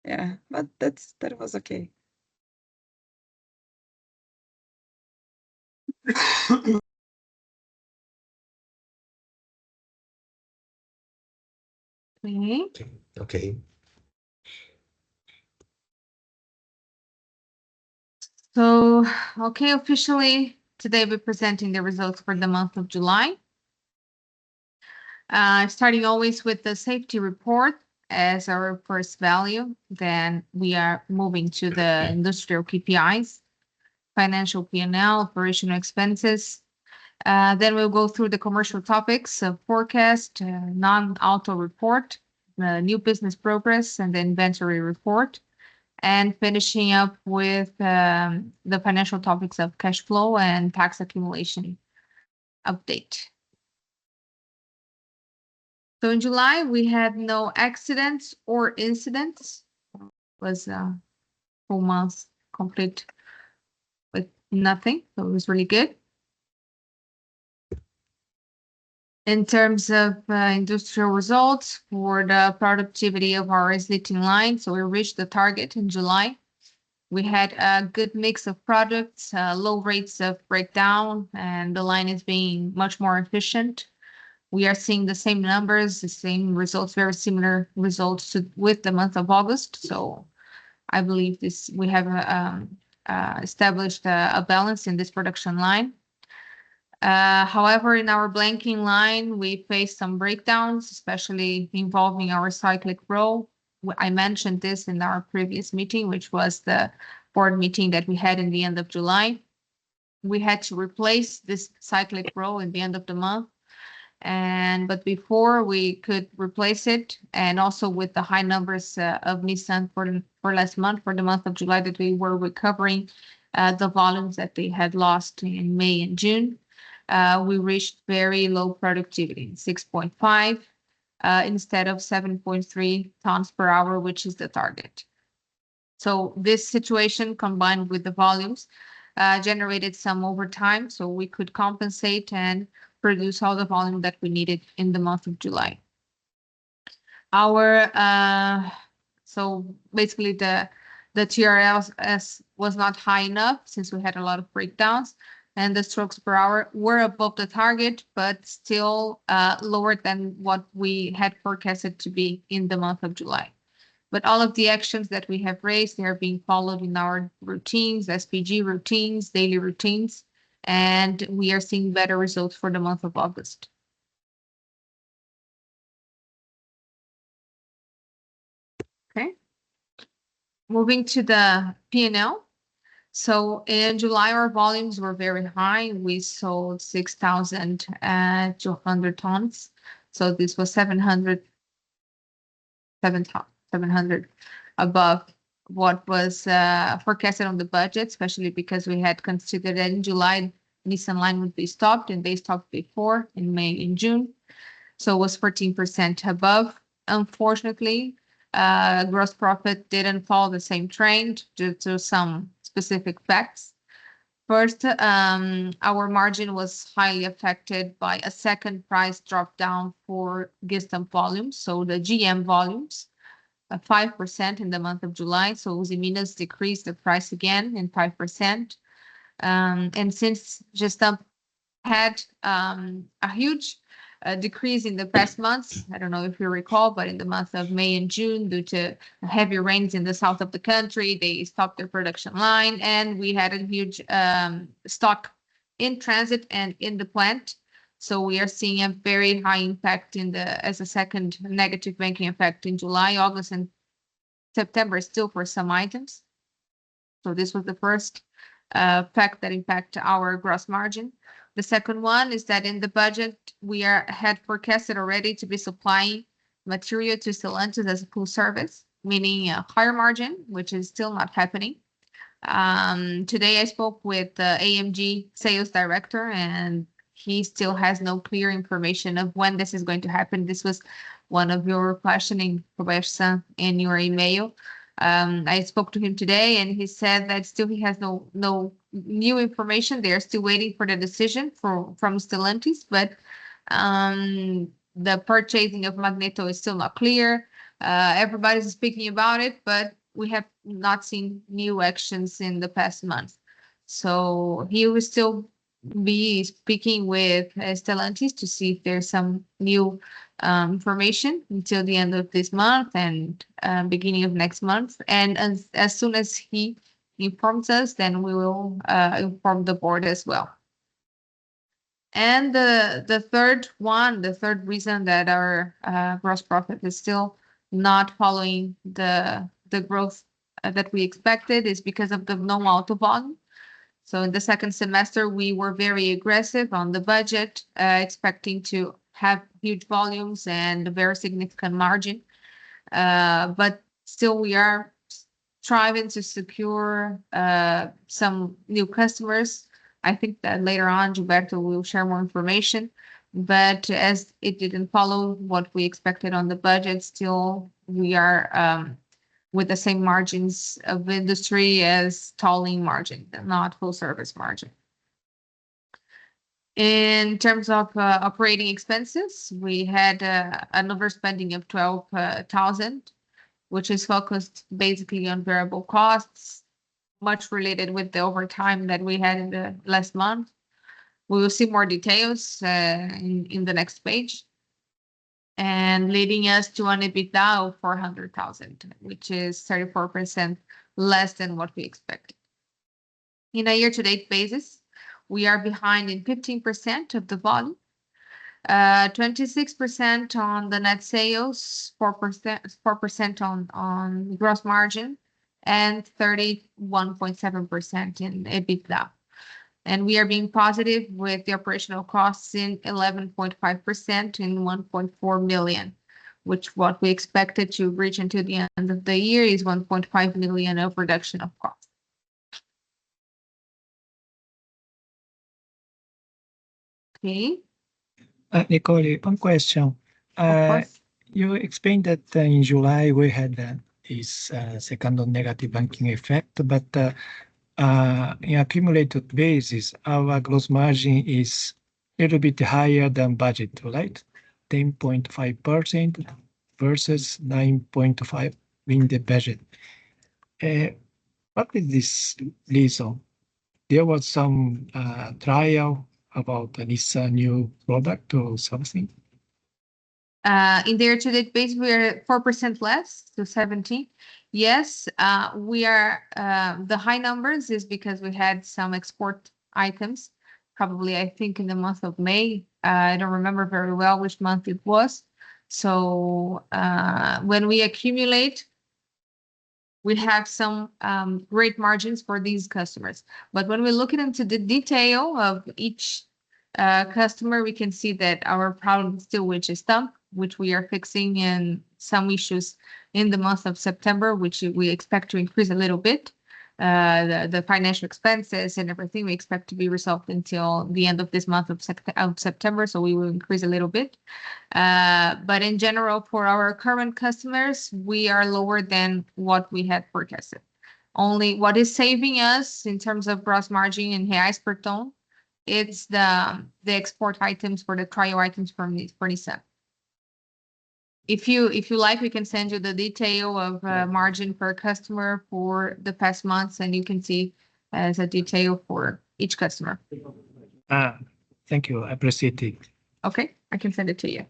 Yeah, but that was okay. Okay. Okay. Okay. So, okay, officially today we're presenting the results for the month of July. Starting always with the safety report as our first value. Then we are moving to the industrial KPIs, financial P&L, operational expenses. Then we'll go through the commercial topics of forecast, non-auto report, the new business progress, and the inventory report, and finishing up with the financial topics of cash flow and tax accumulation update. So in July, we had no accidents or incidents. It was a full month complete with nothing. So it was really good. In terms of industrial results for the productivity of our slitting line, so we reached the target in July. We had a good mix of products, low rates of breakdown, and the line is being much more efficient. We are seeing the same numbers, the same results, very similar results with the month of August. So I believe we have established a balance in this production line. However, in our blanking line, we faced some breakdowns, especially involving our cyclic roll. I mentioned this in our previous meeting, which was the board meeting that we had in the end of July. We had to replace this cyclic roll in the end of the month. But before we could replace it, and also with the high numbers of Nissan for last month, for the month of July, that we were recovering the volumes that they had lost in May and June, we reached very low productivity, 6.5 instead of 7.3 tons per hour, which is the target. So this situation combined with the volumes generated some overtime, so we could compensate and produce all the volume that we needed in the month of July. So basically the TRLs was not high enough since we had a lot of breakdowns, and the strokes per hour were above the target, but still lower than what we had forecasted to be in the month of July. But all of the actions that we have raised, they are being followed in our routines, SPG routines, daily routines, and we are seeing better results for the month of August. Okay. Moving to the P&L. So in July, our volumes were very high. We sold 6,200 tons. So this was 700 above what was forecasted on the budget, especially because we had considered that in July, Nissan line would be stopped, and they stopped before in May and June. So it was 14% above. Unfortunately, gross profit didn't follow the same trend due to some specific facts. First, our margin was highly affected by a second price drop down for Gestamp volumes, so the GM volumes, 5% in the month of July. So Usiminas decreased the price again in 5%. And since Gestamp had a huge decrease in the past months, I don't know if you recall, but in the month of May and June, due to heavy rains in the south of the country, they stopped their production line, and we had a huge stock in transit and in the plant. So we are seeing a very high impact as a second negative banking effect in July, August, and September still for some items. So this was the first fact that impacted our gross margin. The second one is that in the budget, we had forecasted already to be supplying material to Stellantis as a full service, meaning a higher margin, which is still not happening. Today I spoke with the AMG sales director, and he still has no clear information of when this is going to happen. This was one of your questioning, Kobayashi-san, in your email. I spoke to him today, and he said that still he has no new information. They are still waiting for the decision from Stellantis, but the purchasing of Magneto is still not clear. Everybody's speaking about it, but we have not seen new actions in the past month. So he will still be speaking with Stellantis to see if there's some new information until the end of this month and beginning of next month. And as soon as he informs us, then we will inform the board as well. And the third reason that our gross profit is still not following the growth that we expected is because of the non-auto volume. So in the second semester, we were very aggressive on the budget, expecting to have huge volumes and a very significant margin. But still, we are striving to secure some new customers. I think that later on, Gilberto will share more information. But as it didn't follow what we expected on the budget, still we are with the same margins of industry as tolling margin, not full service margin. In terms of operating expenses, we had an overspending of 12,000, which is focused basically on variable costs, much related with the overtime that we had in the last month. We will see more details in the next page. And leading us to an EBITDA of 400,000, which is 34% less than what we expected. In a year-to-date basis, we are behind in 15% of the volume, 26% on the net sales, 4% on gross margin, and 31.7% in EBITDA. And we are being positive with the operational costs in 11.5% in 1.4 million, which what we expected to reach until the end of the year is 1.5 million of reduction of costs. Okay. Nicole, one question. Of course. You explained that in July we had this second negative banking effect, but in accumulated basis, our gross margin is a little bit higher than budget, right? 10.5% versus 9.5% in the budget. What is this reason? There was some trial about this new product or something? In the year-to-date base, we are 4% less to 17. Yes, we are. The high numbers is because we had some export items, probably I think in the month of May. I don't remember very well which month it was. So when we accumulate, we have some great margins for these customers. But when we look into the detail of each customer, we can see that our problem still, which is stump, which we are fixing, and some issues in the month of September, which we expect to increase a little bit. The financial expenses and everything we expect to be resolved until the end of this month of September, so we will increase a little bit. But in general, for our current customers, we are lower than what we had forecasted. Only what is saving us in terms of gross margin in reais per ton, it's the export items for the trial items for Nissan. If you like, we can send you the detail of margin per customer for the past months, and you can see as a detail for each customer. Thank you. I appreciate it. Okay, I can send it to you.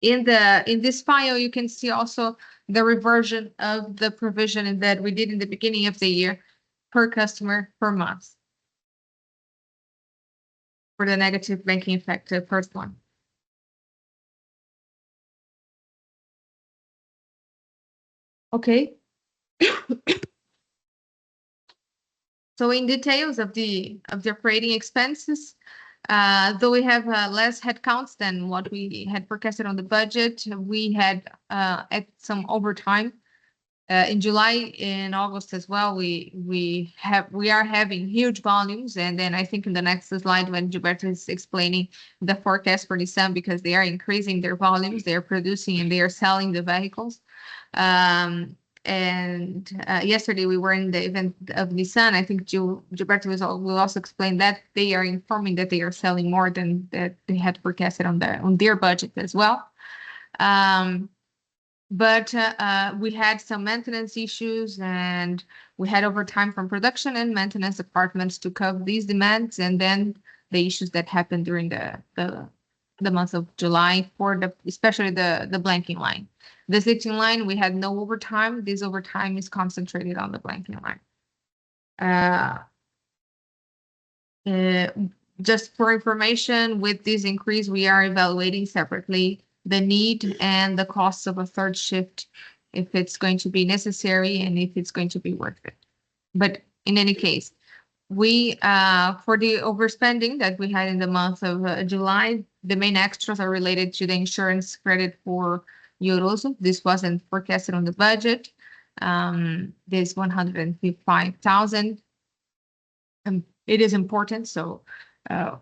In this file, you can see also the reversion of the provision that we did in the beginning of the year per customer per month for the negative banking effect, the first one. Okay. So in details of the operating expenses, though we have less headcounts than what we had forecasted on the budget, we had some overtime in July, in August as well. We are having huge volumes, and then I think in the next slide when Gilberto is explaining the forecast for Nissan, because they are increasing their volumes, they are producing and they are selling the vehicles. And yesterday we were in the event of Nissan. I think Gilberto will also explain that they are informing that they are selling more than that they had forecasted on their budget as well. But we had some maintenance issues, and we had overtime from production and maintenance departments to cover these demands, and then the issues that happened during the month of July for especially the blanking line. The stitching line, we had no overtime. This overtime is concentrated on the blanking line. Just for information, with this increase, we are evaluating separately the need and the costs of a third shift, if it's going to be necessary and if it's going to be worth it. But in any case, we for the overspending that we had in the month of July, the main extras are related to the insurance credit for Yoroso. This wasn't forecasted on the budget. This 155,000. It is important, so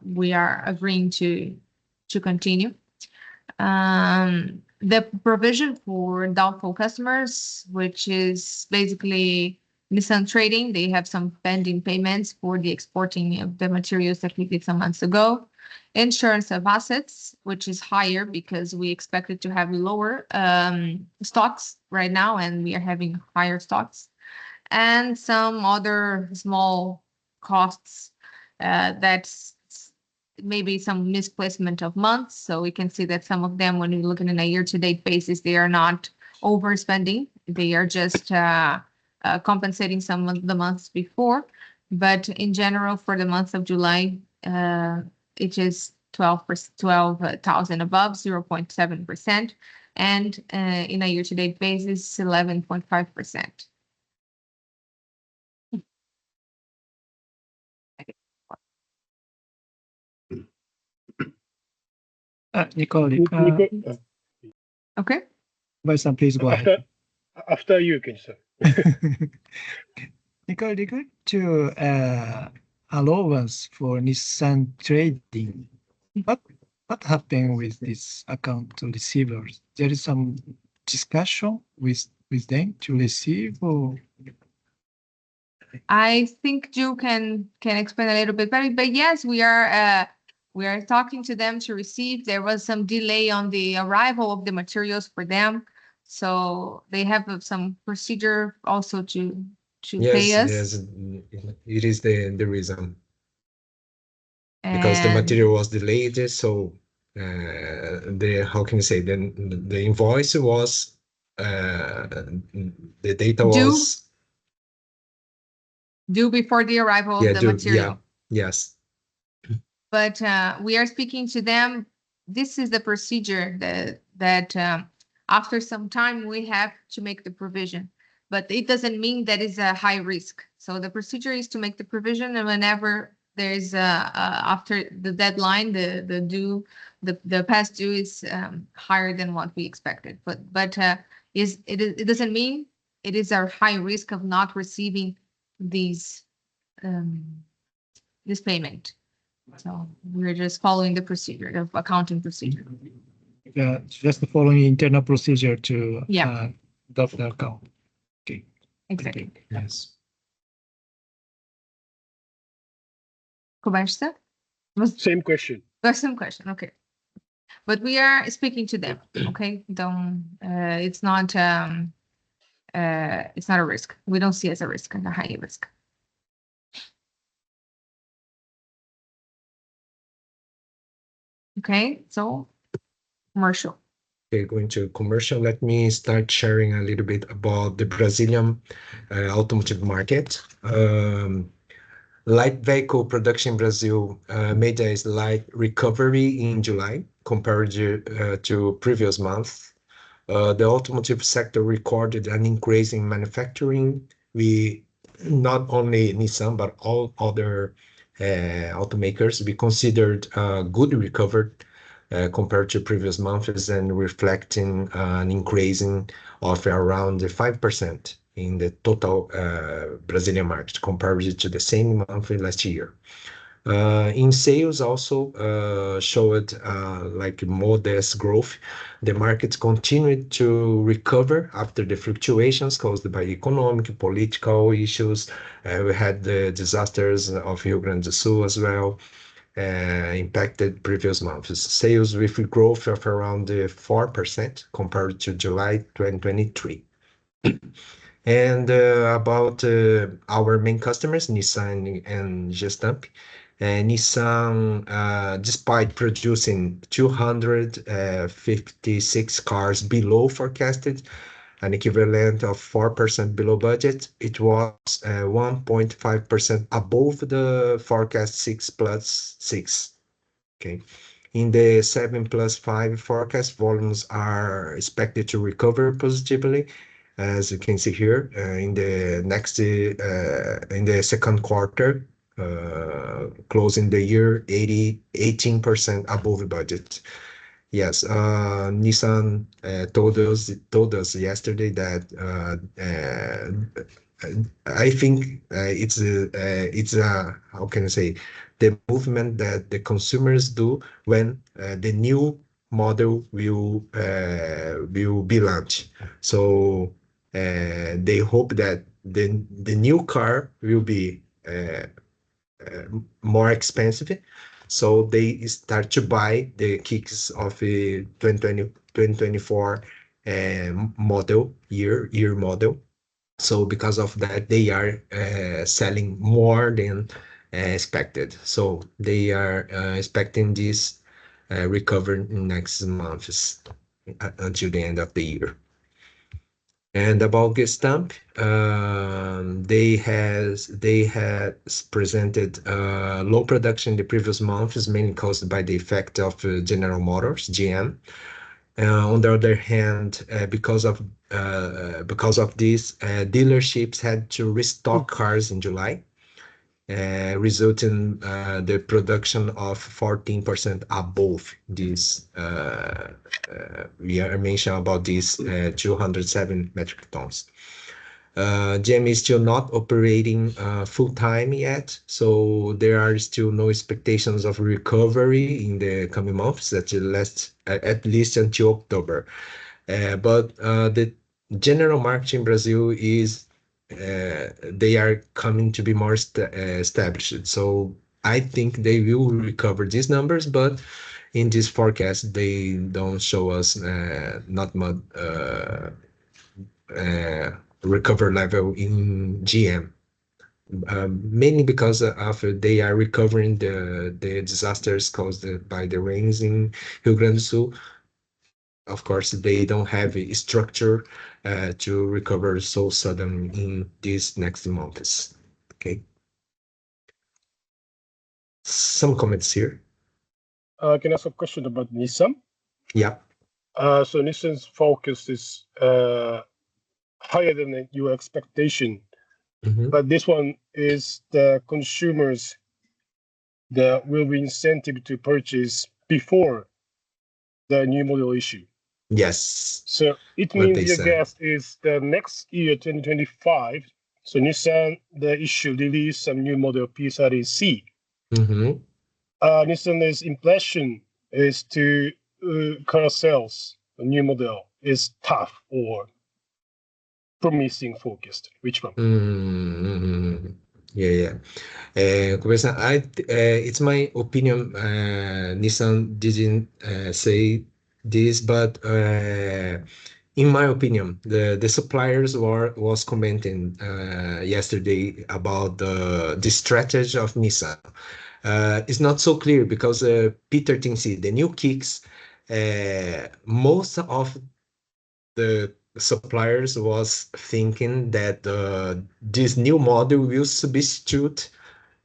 we are agreeing to continue. The provision for doubtful customers, which is basically Nissan Trading, they have some pending payments for the exporting of the materials that we did some months ago. Insurance of assets, which is higher because we expected to have lower stocks right now, and we are having higher stocks. And some other small costs that's maybe some misplacement of months. So we can see that some of them, when we look at a year-to-date basis, they are not overspending. They are just compensating some of the months before. But in general, for the month of July, it is 12,000 above, 0.7%. And in a year-to-date basis, 11.5%. Nicole, Okay. Vai-san, please go ahead. After you, Kenji-san. Nicole, regard to allowance for Nissan Trading, what happened with this account to receivers? There is some discussion with them to receive, or? I think Ju can explain a little bit better, but yes, we are talking to them to receive. There was some delay on the arrival of the materials for them, so they have some procedure also to pay us. Yes, it is the reason. Because the material was delayed, so how can you say, then the invoice was the data was due before the arrival of the material. Yes. But we are speaking to them. This is the procedure that after some time we have to make the provision, but it doesn't mean that it's a high risk. So the procedure is to make the provision, and whenever there's after the deadline, the past due is higher than what we expected. But it doesn't mean it is a high risk of not receiving this payment. So we're just following the procedure, the accounting procedure. Just following internal procedure to adopt the account. Okay. Exactly. Yes. Kobayashi-san? Same question. Same question. Okay. But we are speaking to them. Okay. It's not a risk. We don't see it as a risk and a high risk. Okay, so commercial. Okay, going to commercial. Let me start sharing a little bit about the Brazilian automotive market. Light vehicle production in Brazil made a slight recovery in July compared to previous month. The automotive sector recorded an increase in manufacturing. Not only Nissan, but all other automakers, we considered good recovery compared to previous months, and reflecting an increasing of around 5% in the total Brazilian market compared to the same month last year. In sales also showed like modest growth. The market continued to recover after the fluctuations caused by economic, political issues. We had the disasters of Rio Grande do Sul as well, impacted previous months. Sales with growth of around 4% compared to July 2023. And about our main customers, Nissan and Gestamp. Nissan, despite producing 256 cars below forecasted, an equivalent of 4% below budget, it was 1.5% above the forecast 6+6. Okay. In the 7+5 forecast, volumes are expected to recover positively, as you can see here, in the second quarter, closing the year 18% above budget. Yes, Nissan told us yesterday that I think it's a how can I say, the movement that the consumers do when the new model will be launched. So they hope that the new car will be more expensive, so they start to buy the kicks of a 2024 model year model. So because of that, they are selling more than expected. So they are expecting this recover in next months until the end of the year. And about Gestamp, they had presented low production in the previous months, mainly caused by the effect of General Motors, GM. On the other hand, because of this, dealerships had to restock cars in July, resulting the production of 14% above this. We are mentioning about these 207 metric tons. GM is still not operating full time yet, so there are still no expectations of recovery in the coming months, at least until October. But the general market in Brazil is they are coming to be more established. So I think they will recover these numbers, but in this forecast they don't show us not much recover level in GM, mainly because after they are recovering the disasters caused by the rains in Rio Grande do Sul. Of course, they don't have a structure to recover so sudden in these next months. Okay. Some comments here. Can I ask a question about Nissan? Yeah. So Nissan's focus is higher than your expectation, but this one is the consumers that will be incentive to purchase before the new model issue. Yes. So it means your guess is the next year, 2025. So Nissan, the issue release some new model P30C. Nissan's impression is to car sales, a new model is tough or promising focused. Which one? Yeah. It's my opinion. Nissan didn't say this, but in my opinion, the suppliers was commenting yesterday about the strategy of Nissan. It's not so clear because P13C, the new kicks, most of the suppliers was thinking that this new model will substitute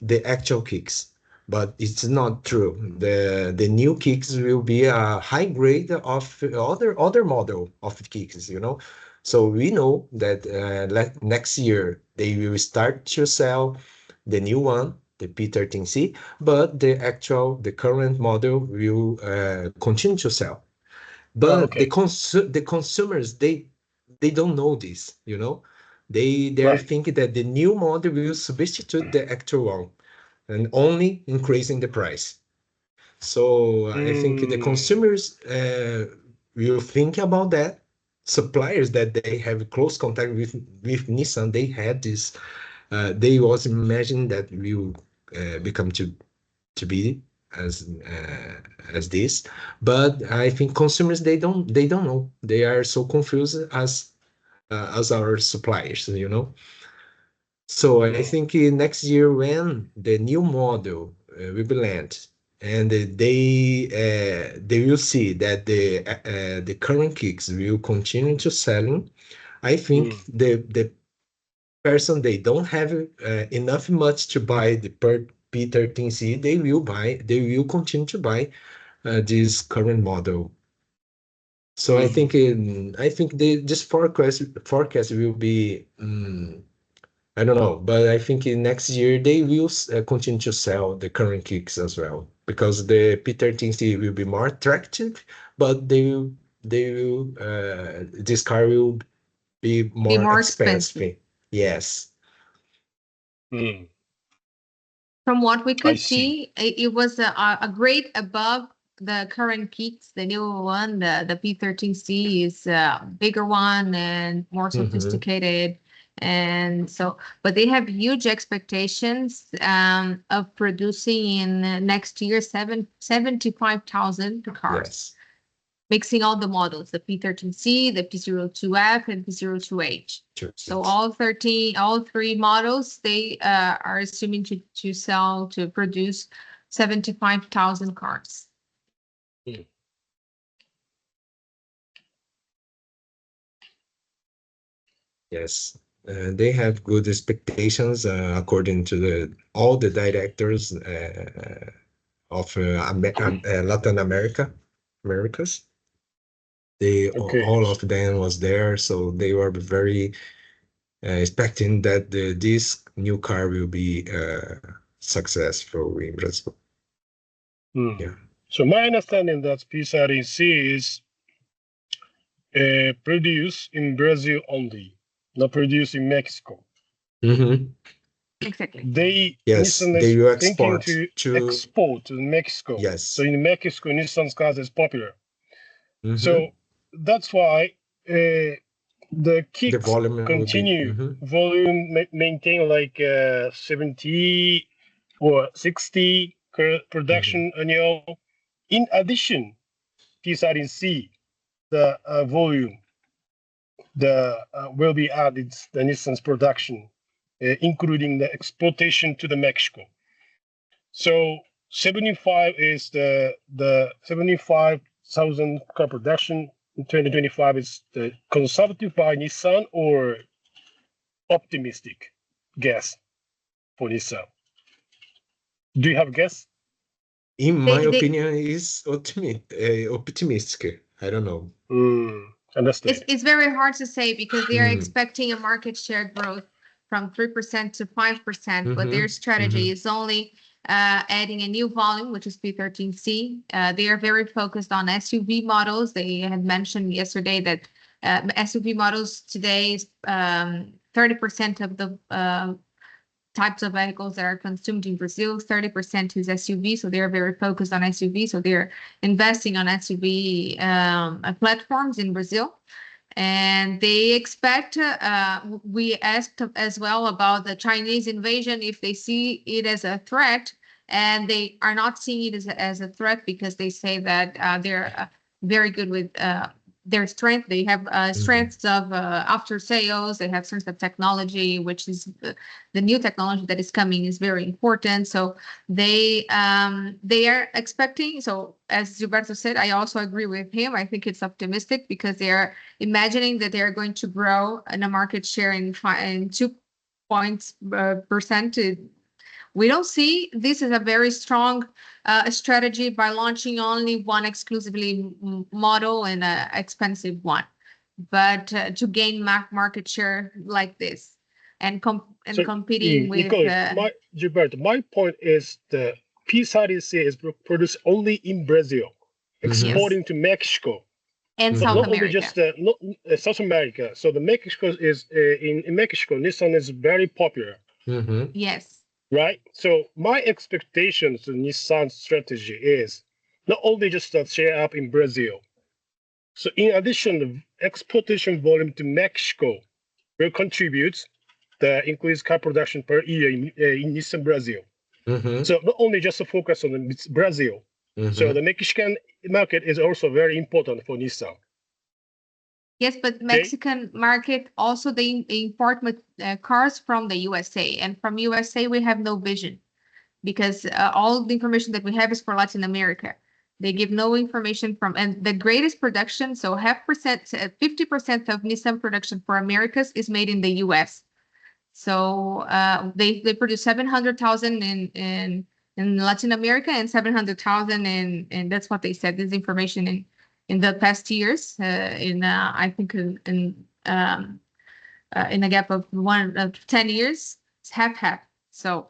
the actual kicks, but it's not true. The new kicks will be a high grade of other model of kicks, you know. So we know that next year they will start to sell the new one, the P13C, but the current model will continue to sell. But the consumers, they don't know this, you know. They are thinking that the new model will substitute the actual one. and only increasing the price. So I think the consumers will think about that. Suppliers that they have close contact with Nissan, they had this. They was imagining that will become to be as this, but I think consumers they don't know. They are so confused as our suppliers, you know. So I think next year when the new model will be launched, and they will see that the current kicks will continue to selling. I think the person they don't have enough much to buy the P13C, they will continue to buy this current model. So I think this forecast will be I don't know, but I think in next year they will continue to sell the current kicks as well, because the P13C will be more attractive, but this car will be more expensive. Yes. From what we could see, it was a grade above the current kicks. The new one, the P13C, is a bigger one and more sophisticated. And so, but they have huge expectations of producing in next year 75,000 cars. Yes. Mixing all the models, the P13C, the P02F, and P02H. Sure. So all three models, they are assuming to produce 75,000 cars. Yes, they have good expectations according to all the directors of Latin Americas. All of them was there, so they were very expecting that this new car will be successful in Brazil. Yeah. So my understanding that P13C is produced in Brazil only, not produced in Mexico. Exactly. Nissan they will is thinking to export to Mexico. Yes. So in Mexico, Nissan's cars is popular. So that's why the kicks continue volume maintain like 70 or 60 production annual. In addition, P13C, the volume will be added the Nissan's production, including the exportation to the Mexico. So 75 is the 75,000 car production in 2025 is the conservative by Nissan or optimistic guess for Nissan? Do you have a guess? In my opinion, is optimistic. I don't know. Understand. It's very hard to say because they are expecting a market share growth from 3% to 5%, but their strategy is only adding a new volume, which is P13C. They are very focused on SUV models. They had mentioned yesterday that SUV models today is 30% of the types of vehicles that are consumed in Brazil. 30% is SUV, so they are very focused on SUV. So they're investing on SUV platforms in Brazil. And they expect, we asked as well about the Chinese invasion, if they see it as a threat, and they are not seeing it as a threat because they say that they're very good with their strength. They have strengths of after sales. They have strengths of technology, which is the new technology that is coming is very important. So they are expecting. So as Gilberto said, I also agree with him. I think it's optimistic because they are imagining that they are going to grow in a market share in 2 points percent. We don't see this as a very strong strategy by launching only one exclusively model and an expensive one, but to gain market share like this and competing with. Gilberto, my point is the P13C is produced only in Brazil, exporting to Mexico. And South not America. Only just South America. So the Mexico is in Mexico, Nissan is very popular. Yes. right? So my expectations to Nissan's strategy is not only just a share up in Brazil. So in addition, the exportation volume to Mexico will contribute the increased car production per year in Nissan Brazil. Mhm, So not only just to focus on Brazil. So mhm. the Mexican market is also very important for Nissan. Yes, but Mexican market also they import cars from the USA, and from USA we have no vision because all the information that we have is for Latin America. They give no information from, and the greatest production, so 50% of Nissan production for Americas is made in the US. So they produce 700,000 in Latin America and 700,000 and that's what they said. This information in the past years, I think in a gap of 10 years, it's half. So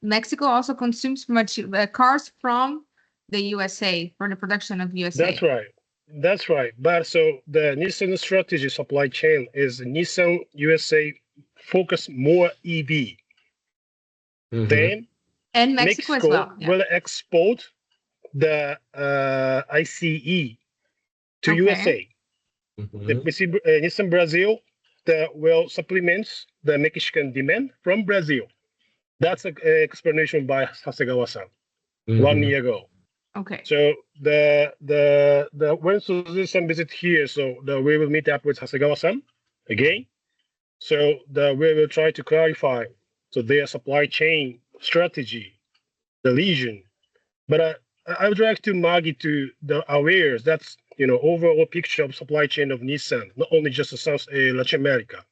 Mexico also consumes much cars from the USA for the production of USA. That's right. That's right. But so the Nissan strategy supply chain is Nissan USA focus more EV. Mhm. Then And Mexico as well. Yeah. will export the ICE to Okay. USA. The Mhm. Nissan Brazil will supplement the Mexican demand from Brazil. That's an explanation by Hasegawa-san 1 Mhm. year ago. Okay. So when Suzuki-san visit here, so we will meet up with Hasegawa-san again. So we will try to clarify so their supply chain strategy, the region. But I would like to Magi to the aware that's overall picture of supply chain of Nissan, not only just the South Latin America.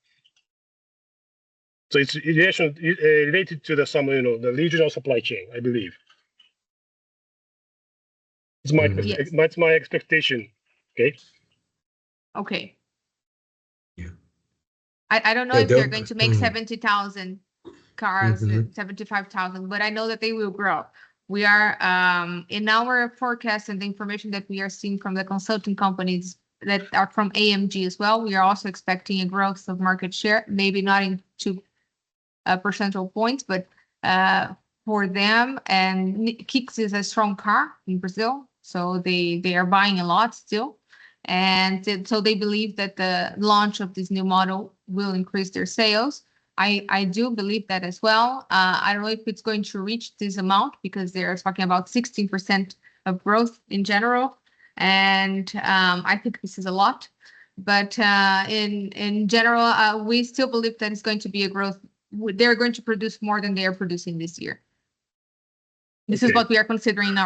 So it's related to the regional supply chain, I believe. It's my Yes. that's my expectation. Okay. Okay. Yeah. I don't know Yeah, if they're they'll- going to make 70,000 cars, Mhm. 75,000, but I know that they will grow. We are in our forecast and the information that we are seeing from the consulting companies that are from AMG as well. We are also expecting a growth of market share, maybe not in 2 percentage points, but for them, and Kicks is a strong car in Brazil, so they are buying a lot still. And so they believe that the launch of this new model will increase their sales. I do believe that as well. I don't know if it's going to reach this amount because they're talking about 16% of growth in general. And I think this is a lot. But in general, we still believe that it's going to be a growth. They're going to produce more than they are producing this year. This is Okay. what we are considering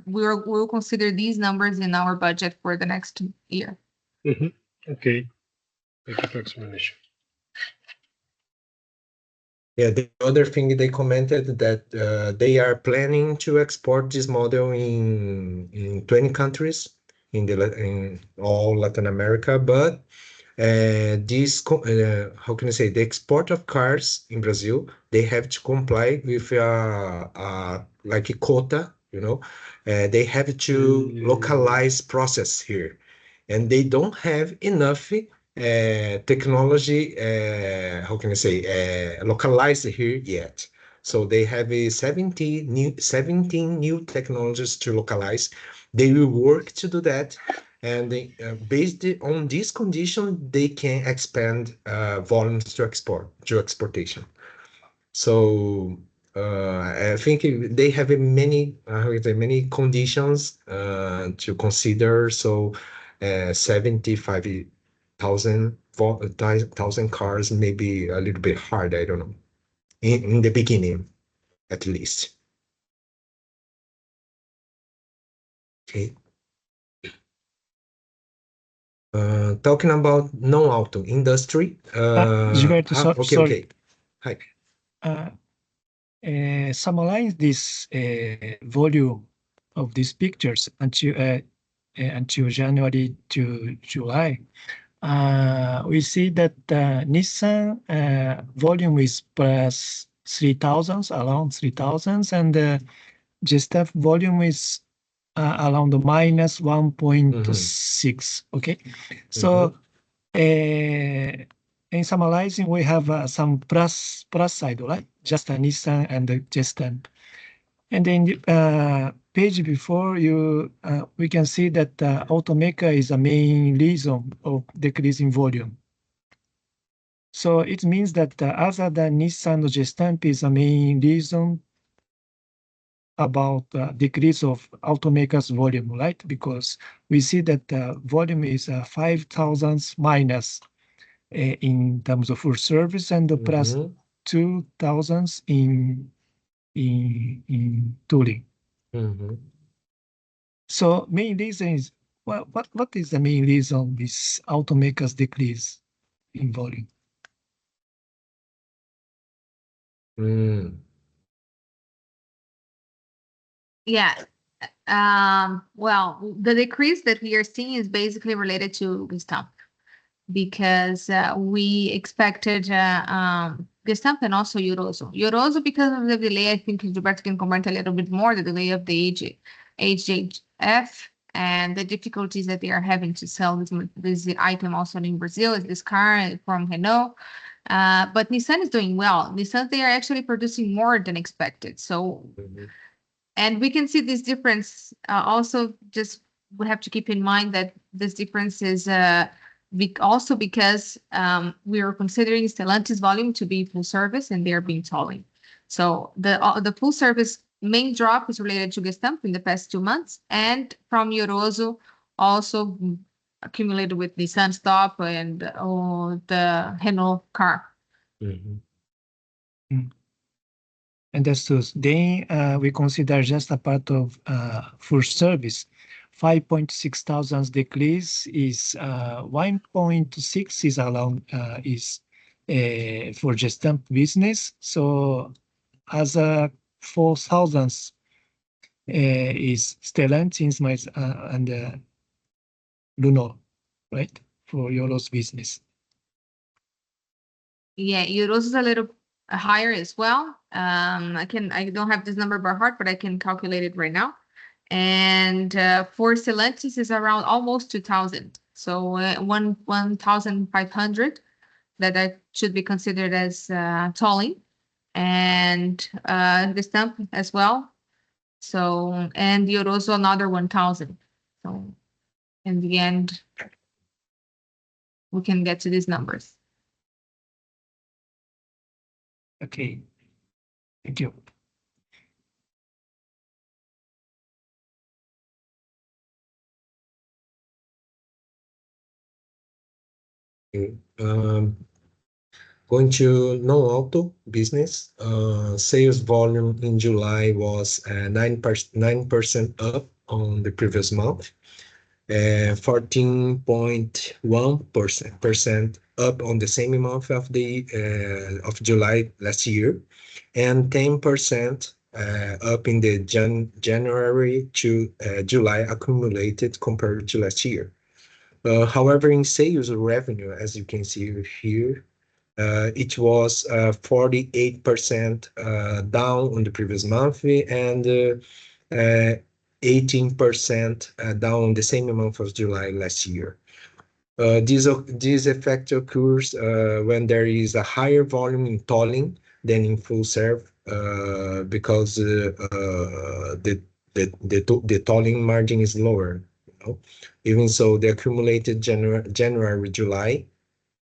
we'll consider these numbers in our budget for the next year. Okay. Thank you for explanation. Yeah, the other thing they commented that they are planning to export this model in 20 countries in all Latin America, but how can I say, the export of cars in Brazil, they have to comply with like a quota, they have to localize process here, and they don't have enough technology, how can I say, localized here yet. So they have 17 new technologies to localize. They will work to do that. And based on this condition, they can expand volumes to exportation. So I think they have many conditions to consider. So 75,000 cars may be a little bit hard. I don't know. In the beginning, at least. Okay. Talking about non-auto industry. Gilberto, Okay, sorry. Hi. Summarize this volume of these pictures until January to July. We see that Nissan volume is plus 3,000, around 3,000, and JSTF volume is around minus 1.6. Okay, so in summarizing, we have some plus side, right? just a Nissan and the Gestamp. And then page before we can see that automaker is a main reason of decreasing volume. So it means that other than Nissan, Gestamp is a main reason about decrease of automakers volume, right? Because we see that volume is 5,000 minus in terms of full service and plus 2,000 in tooling. So main reason is what is the main reason this automakers decrease in volume? Yeah. Well, the decrease that we are seeing is basically related to Gestamp because we expected Gestamp and also Yoroso. Yoroso, because of the delay, I think Roberto can comment a little bit more, the delay of the HHF and the difficulties that they are having to sell this item also in Brazil, is this car from Renault. But Nissan is doing well. Nissan, they are actually producing more than expected. So, and we can see this difference also. Just we have to keep in mind that this difference is also because we are considering Stellantis volume to be full service and they are being tolling. So the full service main drop is related to Gestamp in the past 2 months, and from Yoroso also accumulated with Nissan stop and the Renault car. Understood. Then we consider just a part of full service. 5.6 thousand decrease is 1.6 is around for Gestamp business. So as 4,000 is Stellantis and Renault, right, for Yoro's business. Yeah, Euros is a little higher as well. I don't have this number by heart, but I can calculate it right now. And for Stellantis is around almost 2,000. So 1,500 that should be considered as tolling, and Gestamp as well. So, and Yoroso another 1,000. So in the end, we can get to these numbers. Okay, thank you. Going to non-auto business, sales volume in July was 9% up on the previous month, 14.1% up on the same month of July last year, and 10% up in the January to July accumulated compared to last year. However, in sales revenue, as you can see here, it was 48% down on the previous month and 18% down on the same month of July last year. This effect occurs when there is a higher volume in tolling than in full serve because the tolling margin is lower. Even so, the accumulated January, July,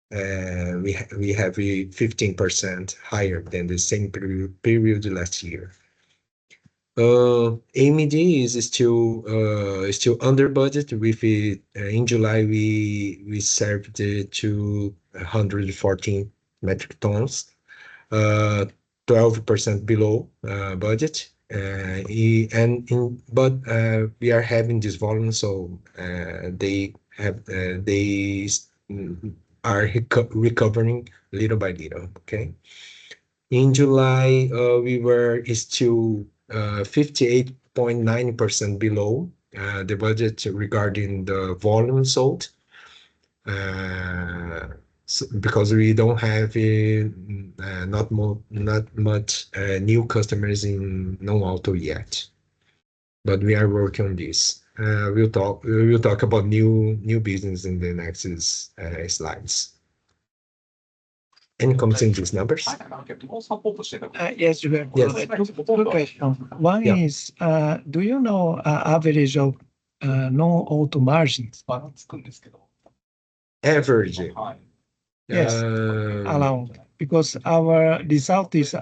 we have 15% higher than the same period last year. AMD is still under budget. In July we served to 114 metric tons, 12% below budget. But we are having this volume, so they are recovering little by little. Okay. In July, we were still 58.9% below the budget regarding the volume sold, because we don't have not much new customers in non-auto yet, but we are working on this. We'll talk about new business in the next slides. Any comments in these numbers? Yes, Gilberto. Yes. Two questions. One Yeah. is, do you know average of non-auto margins? Average. Yes. Around, because our result is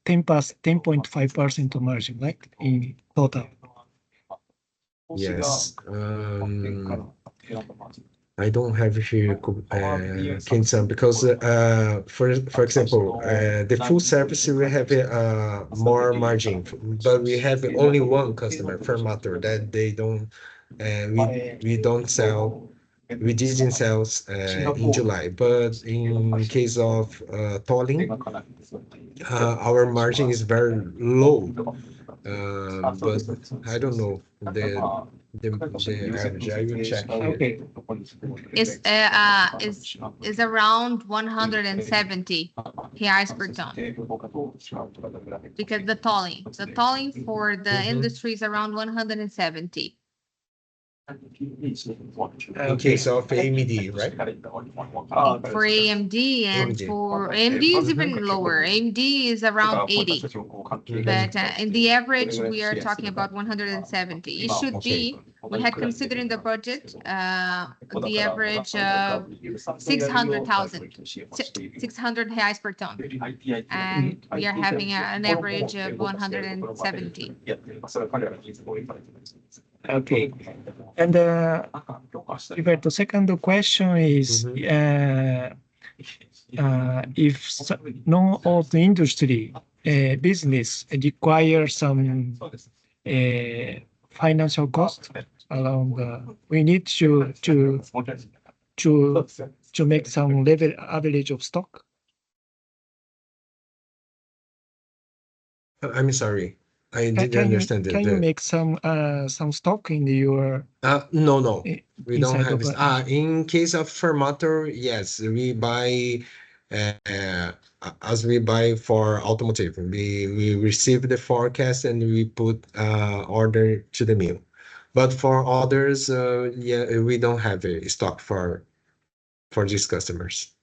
10.5% margin, right, in total. Yes. I don't have here, Kin-san, because for example, the full service we have more margin, but we have only one customer, Fermator, that they don't, we don't sell. We didn't sell in July, but in case of tolling, our margin is very low. But I don't know the average. I will check here. Okay. Is around 170 reais per ton. Because the tolling for the Mhm. industry is around 170. In case of AMD, right? For AMD and AMD. for AMD is even lower. AMD is around 80. But in the average, we are talking about 170. It should be, we had considered in the budget, the average of 600,000, 600 reais per ton. And we are having an average of 170. Okay. And Gilberto, second question is, if non-auto industry business require some financial cost around, we need to make some level average of stock. I'm sorry, I didn't Can understand it. you make some stock in your No, we don't inside have of this. In case of Fermator, yes, we buy as we buy for automotive. We receive the forecast and we put order to the mill. But for others, yeah, we don't have a stock for these customers.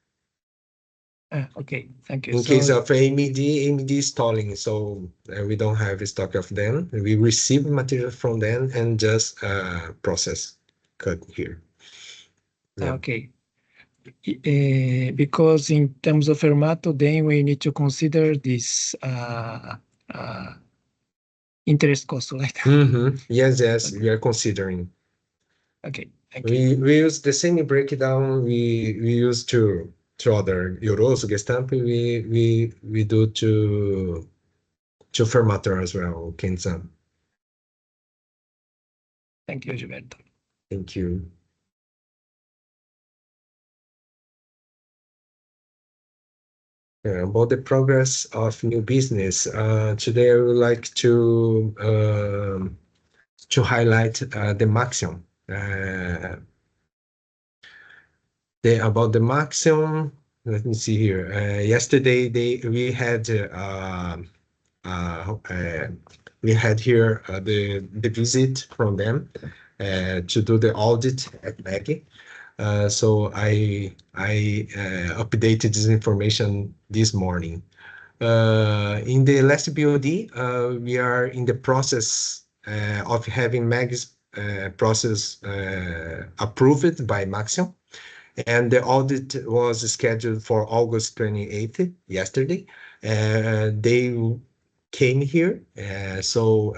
Okay, thank you. In case of AMD is tolling, so we don't have a stock of them. We receive material from them and just process, cut here. Yeah. Okay. Because in terms of Fermato, then we need to consider this interest cost, right? Yes, we are considering. Okay, thank you. We use the same breakdown we use to other Euros, Gestamp, we do to Fermator as well, Ken-san. Thank you, Gilberto. Thank you. About the progress of new business, today I would like to highlight the Maxion. About the Maxion, let me see here. Yesterday we had here the visit from them to do the audit at Maggie. So I updated this information this morning. In the last BOD, we are in the process of having Maggie's process approved by Maxion. And the audit was scheduled for August 28th, yesterday. They came here, so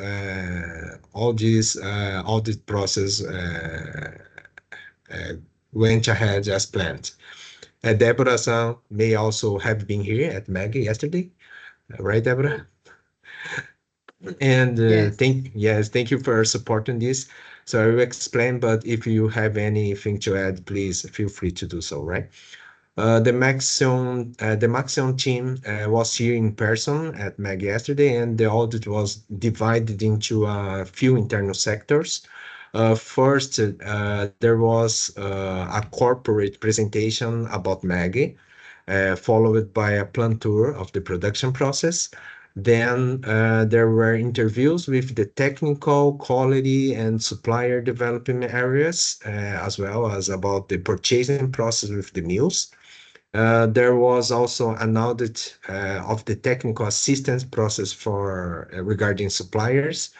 all this audit process went ahead as planned. Deborah-san may also have been here at Maggie yesterday, right, Deborah? And Yes. thank you for supporting this. So I will explain, but if you have anything to add, please feel free to do so, right? The Maxion team was here in person at Mag yesterday, and the audit was divided into a few internal sectors. First, there was a corporate presentation about Maggie, followed by a plant tour of the production process. Then there were interviews with the technical, quality, and supplier development areas, as well as about the purchasing process with the mills. There was also an audit of the technical assistance process for regarding suppliers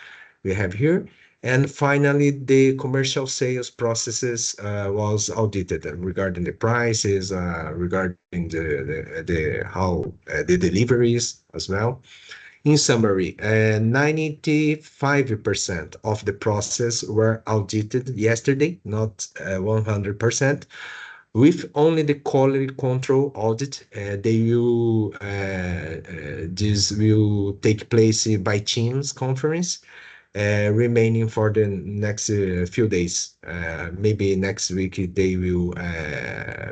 we have here. And finally, the commercial sales processes was audited regarding the prices, regarding the deliveries as well. In summary, 95% of the process were audited yesterday, not 100%. With only the quality control audit, this will take place by Teams conference, remaining for the next few days. Maybe next week they will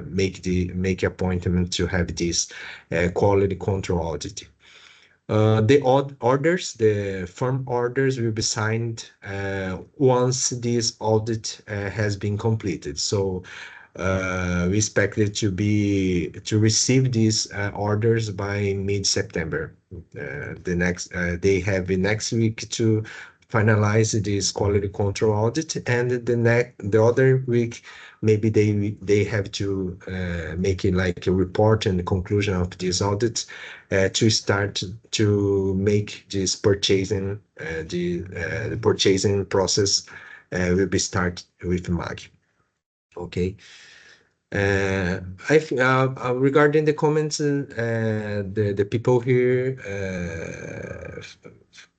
make appointment to have this quality control audit. The firm orders will be signed once this audit has been completed. So we expect it to receive these orders by mid-September. They have the next week to finalize this quality control audit, and the other week maybe they have to make it like a report and the conclusion of this audit to start to make this purchasing the purchasing process will be start with MAG. Okay. Regarding the comments, the people here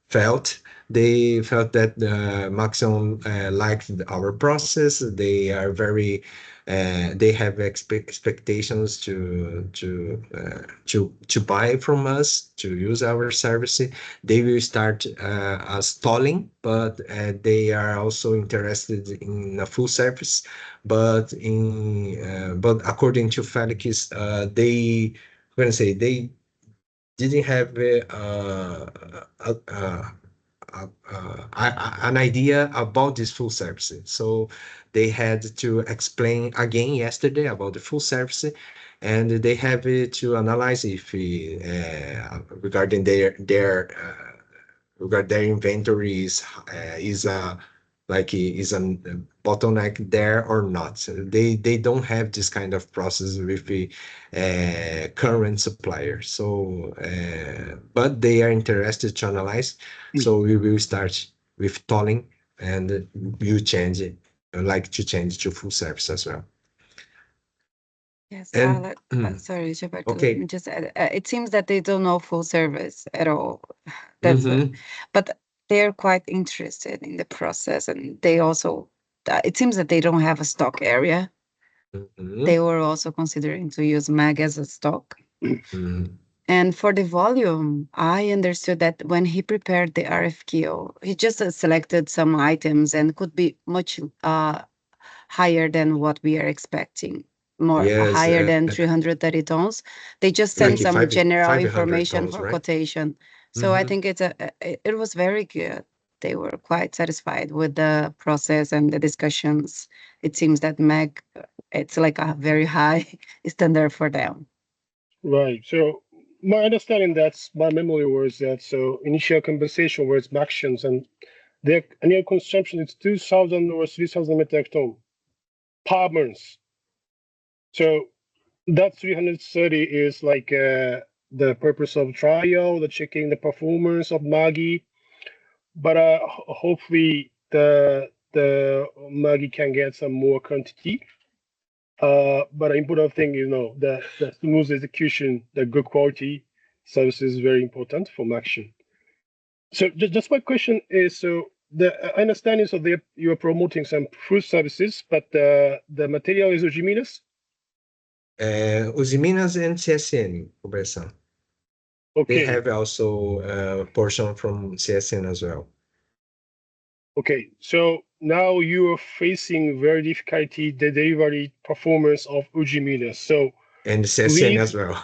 felt that Maxon liked our process. They are very they have expectations to buy from us, to use our service. They will start as tolling, but they are also interested in a full service. But according to Felix, they didn't have an idea about this full service. So they had to explain again yesterday about the full service, and they have to analyze if regarding their inventories is a bottleneck there or not. So they don't have this kind of process with the current supplier. So, but they are interested to analyze. So we will start with tolling, and we'll change it. Like to change to full service as well. Yes, And sorry, Gilberto, okay. let me just add, it seems that they don't know full service at all. That's but they're quite interested in the process, and they also, it seems that they don't have a stock area. They were also considering to use MAG as a stock. And for the volume, I understood that when he prepared the RFQ, he just selected some items and could be much higher than what we are expecting. Higher than 330 tons. They just sent Like some general 500 information tons, for right? quotation. So I think it was very good. They were quite satisfied with the process and the discussions. It seems that MAG, it's like a very high standard for them. Right. So my understanding, my memory was that so initial compensation was Maxions, and their annual consumption is 2,000 or 3,000 metric ton per month. So that 330 is like the purpose of trial, the checking the performance of Maggie. But hopefully the Maggie can get some more quantity. But the important thing, the smooth execution, the good quality service is very important for Maxion. So just my question is, so I understand is that you are promoting some food services, but the material is Usiminas? Usiminas and CSN, conversão. Okay. They have also a portion from CSN as well. Okay, so now you are facing very difficulty the delivery performance of Usiminas. So and CSN as well.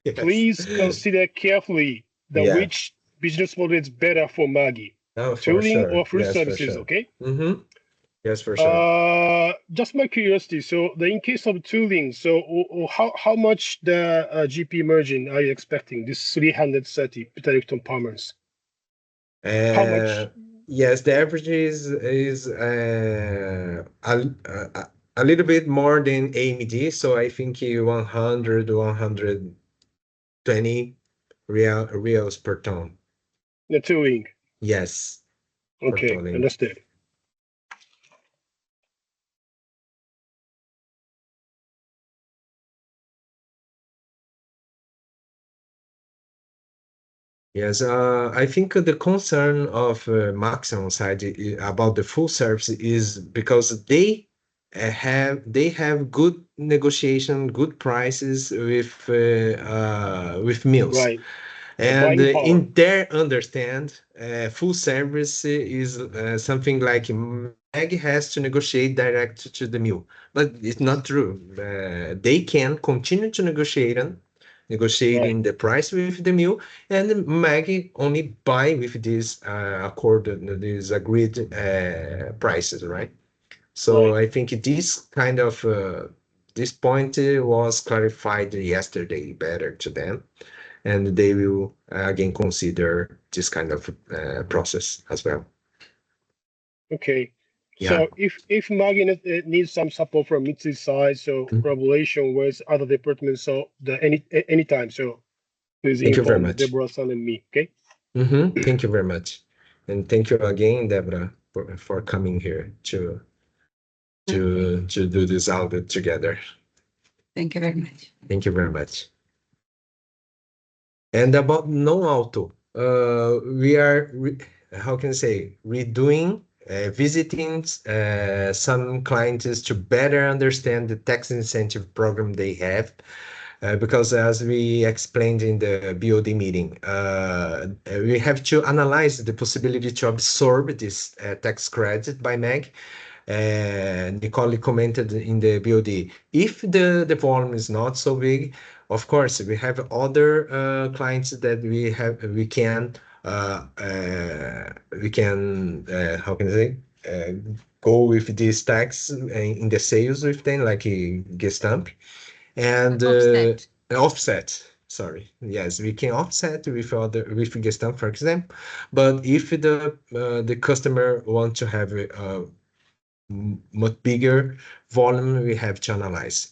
Yes. Please consider carefully which business model is better for Maggie. Tooling or food services, okay? Yes, for sure. Just my curiosity. So in case of tooling, so how much the GP margin are you expecting? This 330 metric ton per month. How much? Yes, the average is a a little bit more than AMD, so I think 100, 120 reals per ton. The two-wing. Yes. Okay, tonne. understood. Yes, I think the concern of Maxon side about the full service is because they have good negotiation, good prices with mills. Right. And Buying power. in their understand, full service is something like Mag has to negotiate direct to the mill, but it's not true. They can continue to negotiating Right. the price with the mill, and Mag only buy with this these agreed prices, right? So Right. I think this kind of this point was clarified yesterday better to them, and they will again consider this kind of process as well. Okay. Yeah. So if Maggie needs some support from Mitsui side, so collaboration with other departments, so anytime, so please Thank you very inform much. Deborah-san and me. Okay. Thank you very much, and thank you again, Deborah, for coming here to do this audit together. Thank you very much. Thank you very much. And about non-auto, we are how can I say redoing, visiting some clients to better understand the tax incentive program they have. Because as we explained in the BOD meeting, we have to analyze the possibility to absorb this tax credit by Mag. Nicole commented in the BOD, if the volume is not so big, of course, we have other clients that we can how can I say go with this tax in the sales with them, like Gestamp. And offset. Sorry. Yes, we can offset with Gestamp, for example. But if the customer want to have a much bigger volume, we have to analyze.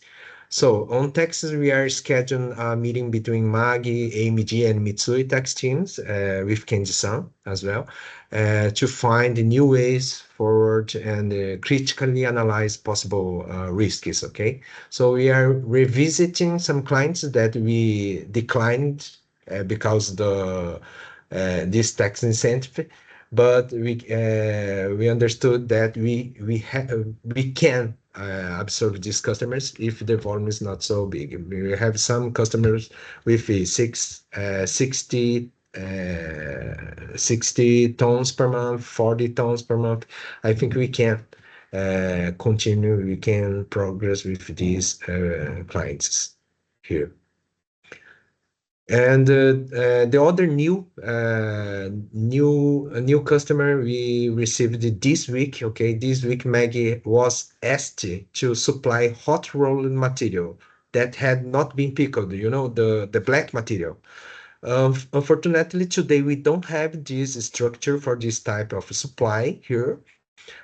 So on taxes, we are scheduling a meeting between Magi, AMG, and Mitsui tax teams with Kenji-san as well to find new ways forward and critically analyze possible risks. Okay, so we are revisiting some clients that we declined because this tax incentive, but we understood that we can absorb these customers if the volume is not so big. We have some customers with 60 tons per month, 40 tons per month. I think we can continue, we can progress with these clients here. And the other new customer we received this week. Okay, this week Maggie was asked to supply hot rolled material that had not been pickled. You know, the black material. Unfortunately, today we don't have this structure for this type of supply here.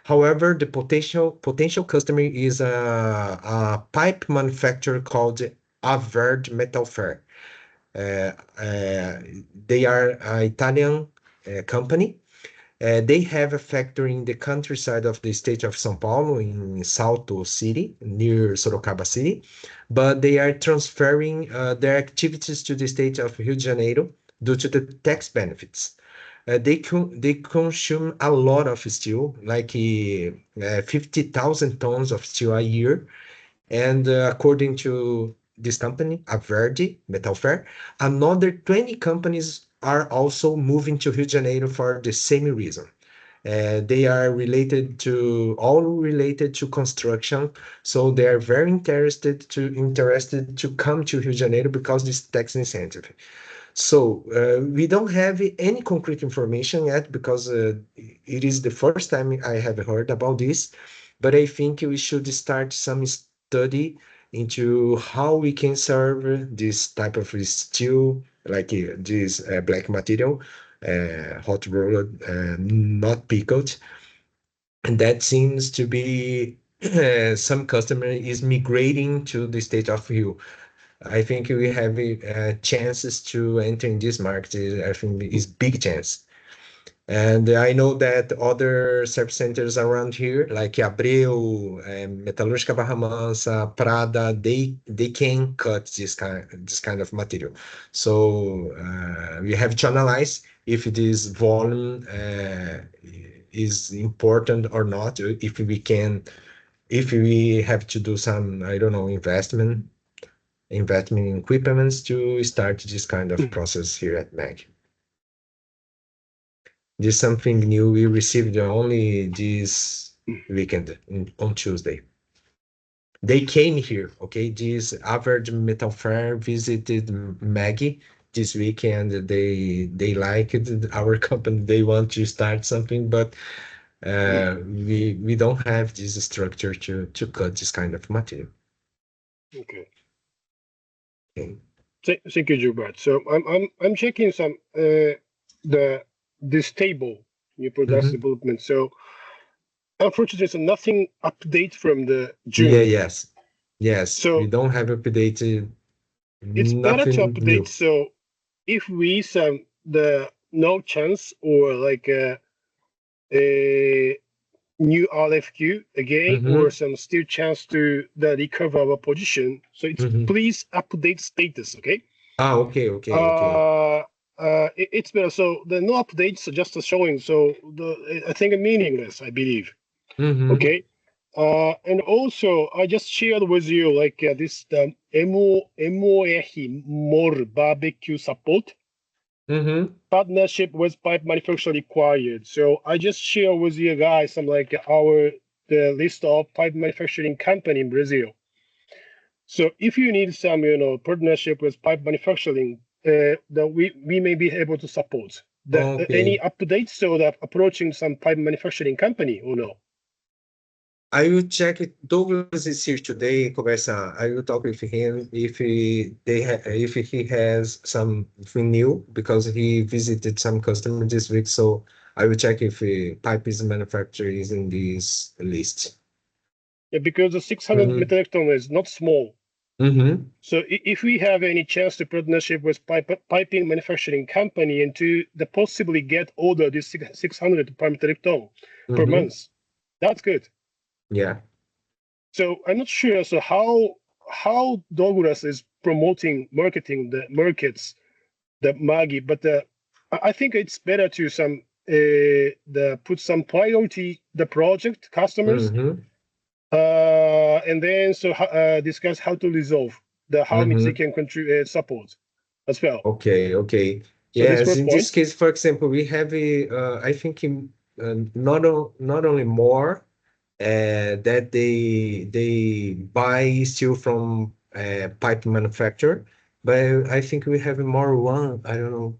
However, the potential customer is a pipe manufacturer called Averd Metal Fair. They are an Italian company. They have a factory in the countryside of the state of São Paulo in Salto City, near Sorocaba City, but they are transferring their activities to the state of Rio de Janeiro due to the tax benefits. They consume a lot of steel, like 50,000 tons of steel a year. And according to this company, Averdi Metal Fair, another 20 companies are also moving to Rio de Janeiro for the same reason. They are all related to construction, so they are very interested to come to Rio de Janeiro because this tax incentive. So we don't have any concrete information yet because it is the first time I have heard about this, but I think we should start some study into how we can serve this type of steel, like this black material, hot rolled, not pickled. And that seems to be some customer is migrating to the state of Rio. I think we have chances to enter in this market. I think is big chance. And I know that other service centers around here, like Abreu, Metalúrgica Barra Mansa, Prada, they can cut this kind of material. So we have to analyze if this volume is important or not. If we have to do some, I don't know, investment in equipments to start this kind of process here at MAG. This is something new we received only this weekend on Tuesday. They came here, okay? This Average Metal Fair visited Maggie this weekend. They liked our company. They want to start something, but we don't have this structure to cut this kind of material. Okay. Thank you, Gilbert. So I'm checking some this table, new product development. So unfortunately, there's nothing update from the June. Yes. So we don't have updated. It's better to update. New. So if we the no chance or like a new RFQ again or some still chance to recover our position. So it's please update status, okay? Okay. It's better. So the no updates are just showing. So I think meaningless, I believe. Okay. And also I just shared with you like this MOEHI more barbecue support. Partnership with pipe manufacturer required. So I just share with you guys some like the list of pipe manufacturing company in Brazil. So if you need some partnership with pipe manufacturing, that we may be able to support. Any updates so that approaching some pipe manufacturing company or no? I will check it. Douglas is here today, conversa. I will talk with him if he has something new because he visited some customer this week. So I will check if pipe is manufacturer is in this list. Yeah, because the 600 metric ton is not small. So if we have any chance to partnership with piping manufacturing company and to possibly get order this 600 per metric ton per month, that's good. Yeah. So I'm not sure. So how Douglas is marketing the markets, the Maggie, but I think it's better to put some priority the project customers, and then discuss how to resolve how much they can contribute support as well. Okay. So yes, in this case, for example, we have I think not only more. That they buy steel from pipe manufacturer, but I think we have more one. I don't know.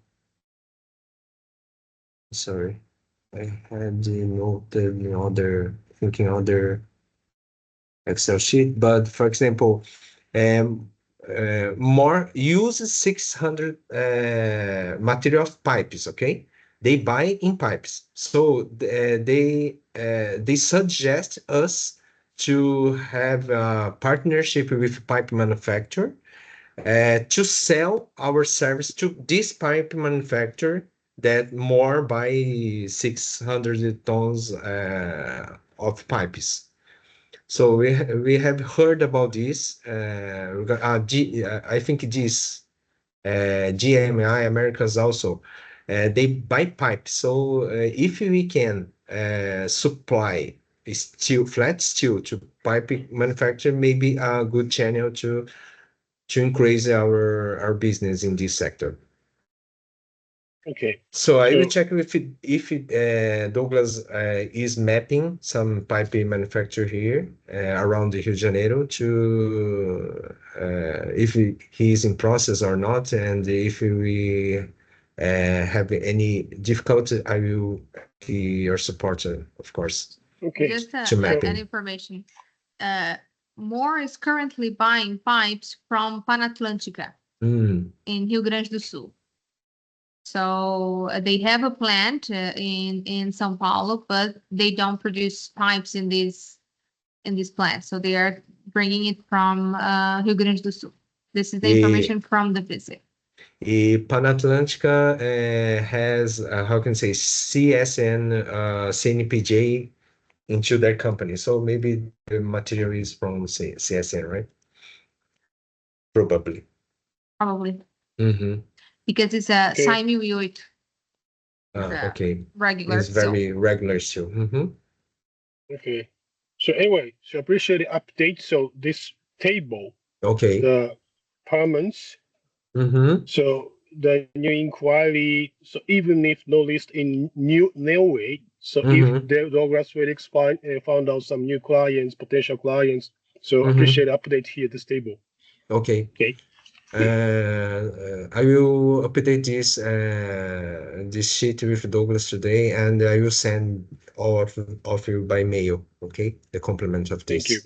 Sorry, I had noted in other Excel sheet. But for example, more use 600 material of pipes. Okay. They buy in pipes, so they suggest us to have a partnership with pipe manufacturer to sell our service to this pipe manufacturer that more buy 600 tons of pipes. So we have heard about this. I think this GMI Americas also. They buy pipes. So if we can supply flat steel to pipe manufacturer, maybe a good channel to increase our business in this sector. Okay. So I will check if Douglas is mapping some pipe manufacturer here around the Rio de Janeiro to if he is in process or not, and if we have any difficulty, I will be your supporter, of course. Okay. Just an information. Moore is currently buying pipes from Panatlântica in Rio Grande do Sul. So they have a plant in São Paulo, but they don't produce pipes in this in this plant. So they are bringing it from Rio Grande do Sul. This is the information from the visit. Panatlântica has, how can I say, CSN, CNPJ into their company. So maybe the material is from CSN, right? Probably. Because it's a Saimi-Wioit. Okay. Regular. It's very regular still. Okay. So anyway, so I appreciate the update. So this table, the payments. So the new inquiry. So even if no list in new way. So if the Douglas will expand and found out some new clients, potential clients. So appreciate the update here at this table. Okay. I will update this sheet with Douglas today, and I will send all of you by mail. Okay, the complement of this. Thank you.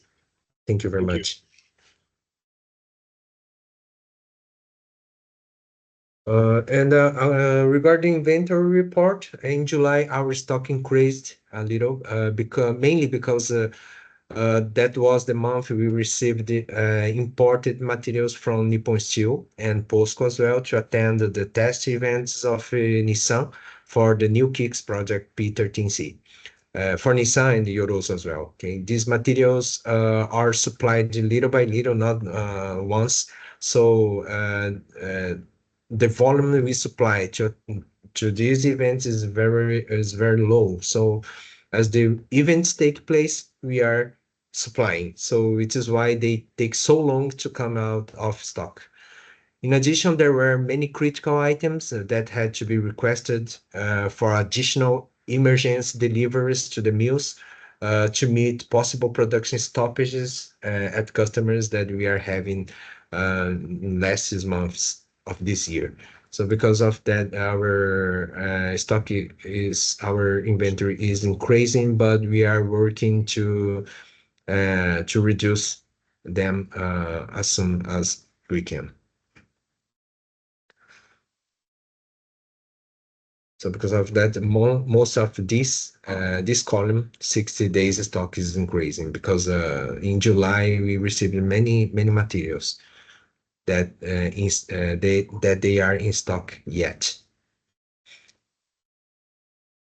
Thank you very much. Regarding inventory report, in July, our stock increased a little, mainly because that was the month we received imported materials from Nippon Steel and POSCO as well to attend the test events of Nissan for the new Kicks project P13C. For Nissan and the Yorose as well. Okay, these materials are supplied little by little, not once. So the volume we supply to these events is very low. So as the events take place, we are supplying. So it is why they take so long to come out of stock. In addition, there were many critical items that had to be requested for additional emergency deliveries to the mills to meet possible production stoppages at customers that we are having in last 6 months of this year. So because of that, our our inventory is increasing, but we are working to reduce them as soon as we can. So because of that, most of this column, 60 days stock is increasing because in July we received many materials that they are in stock yet.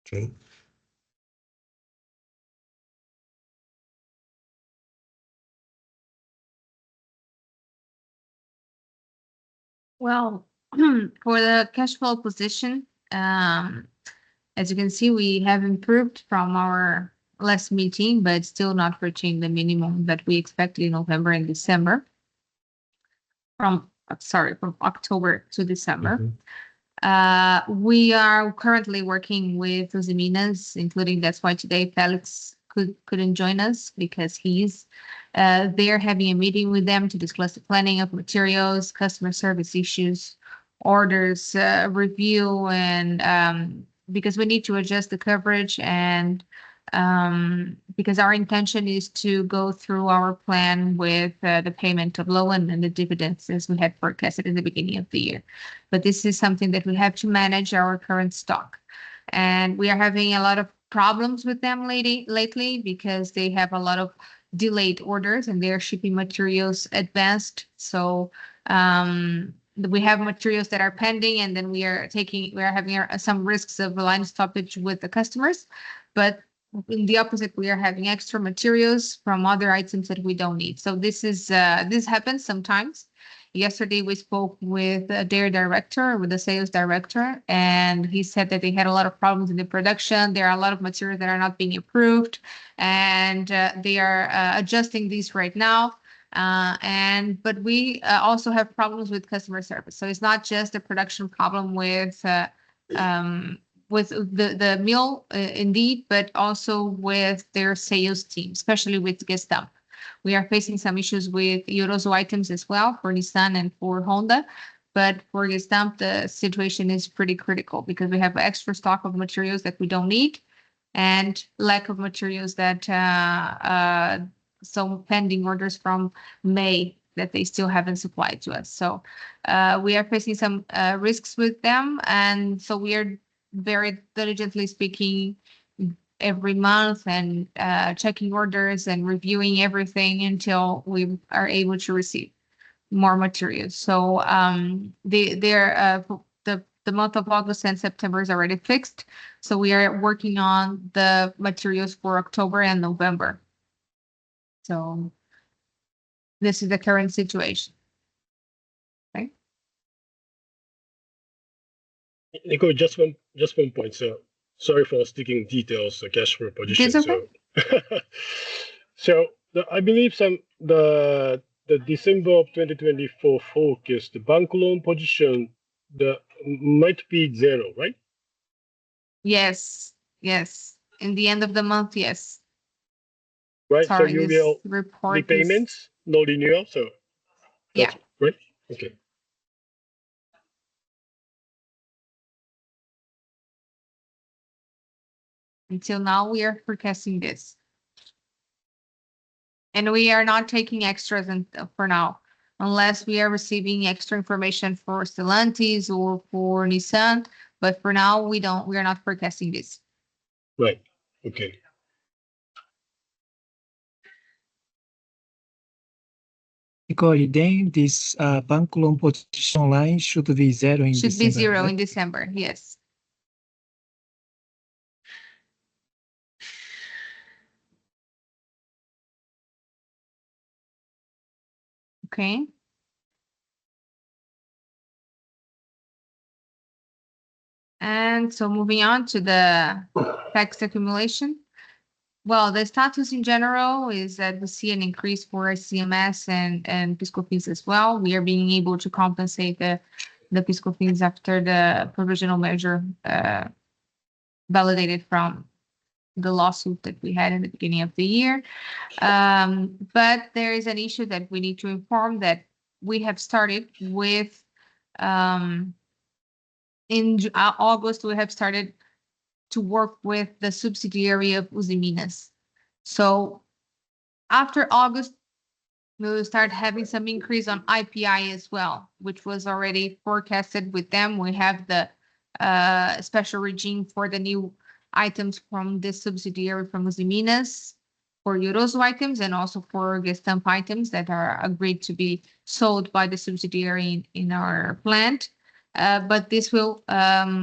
Okay. Well, for the cash flow position, as you can see, we have improved from our last meeting, but still not reaching the minimum that we expected in November and December. From October to December. We are currently working with Usiminas, including that's why today Felix couldn't join us because he's they're having a meeting with them to discuss the planning of materials, customer service issues, orders review, and because we need to adjust the coverage and because our intention is to go through our plan with the payment of loan and the dividends as we had forecasted in the beginning of the year. But this is something that we have to manage our current stock. And we are having a lot of problems with them lately because they have a lot of delayed orders and they're shipping materials advanced. So we have materials that are pending, and then we are having some risks of line stoppage with the customers. But in the opposite, we are having extra materials from other items that we don't need. So this happens sometimes. Yesterday, we spoke with their director, with the sales director, and he said that they had a lot of problems in the production. There are a lot of materials that are not being approved, and they are adjusting these right now. But we also have problems with customer service. So it's not just a production problem with the mill, indeed, but also with their sales team, especially with Gestamp. We are facing some issues with Yorose items as well for Nissan and for Honda. But for Gestamp, the situation is pretty critical because we have extra stock of materials that we don't need and lack of materials that some pending orders from May that they still haven't supplied to us. So we are facing some risks with them. And so we are very diligently speaking every month and checking orders and reviewing everything until we are able to receive more materials. So the month of August and September is already fixed. So we are working on the materials for October and November. So this is the current situation. Okay. Nico, just one point. So sorry for sticking details, cash flow position. It's okay. So I believe the December of 2024 forecast, the bank loan position, might be 0, right? Yes. In the end of the month, yes. Right. Sorry, so you this will report repayments, no renewal. So yeah. Right. Okay. Until now, we are forecasting this. And we are not taking extras for now, unless we are receiving extra information for Stellantis or for Nissan. But for now, we are not forecasting this. Right. Okay. Because then this bank loan position line should be 0 in December. Should be 0 right? in December, yes. Okay. And so moving on to the tax accumulation. Well, the status in general is that we see an increase for ICMS and PIS/COFINS as well. We are being able to compensate the PIS/COFINS after the provisional measure validated from the lawsuit that we had in the beginning of the year. But there is an issue that we need to inform that we have started with in August, we have started to work with the subsidiary of Usiminas. So after August, we will start having some increase on IPI as well, which was already forecasted with them. We have the special regime for the new items from this subsidiary from Usiminas for Euroso items and also for Gestamp items that are agreed to be sold by the subsidiary in our plant. But this will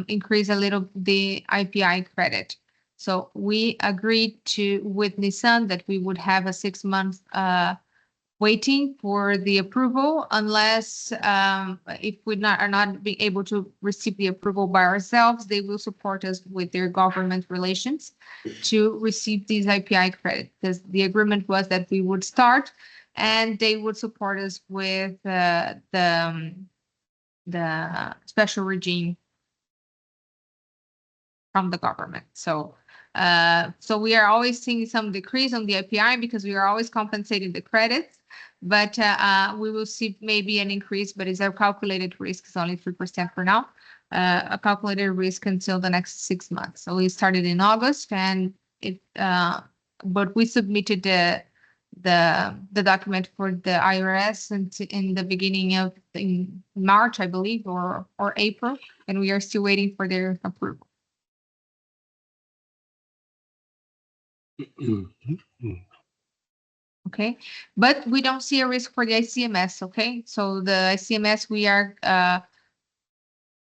increase a little the IPI credit. So we agreed with Nissan that we would have a 6-month waiting for the approval, unless if we are not being able to receive the approval by ourselves, they will support us with their government relations to receive these IPI credit, because the agreement was that we would start and they would support us with the special regime from the government. So we are always seeing some decrease on the IPI because we are always compensating the credits, but we will see maybe an increase, but it's a calculated risk. It's only 3% for now, a calculated risk until the next 6 months. So we started in August and but we submitted the document for the IRS in the beginning of in March, I believe, or April, and we are still waiting for their approval. Okay, but we don't see a risk for the ICMS. Okay, so the ICMS we are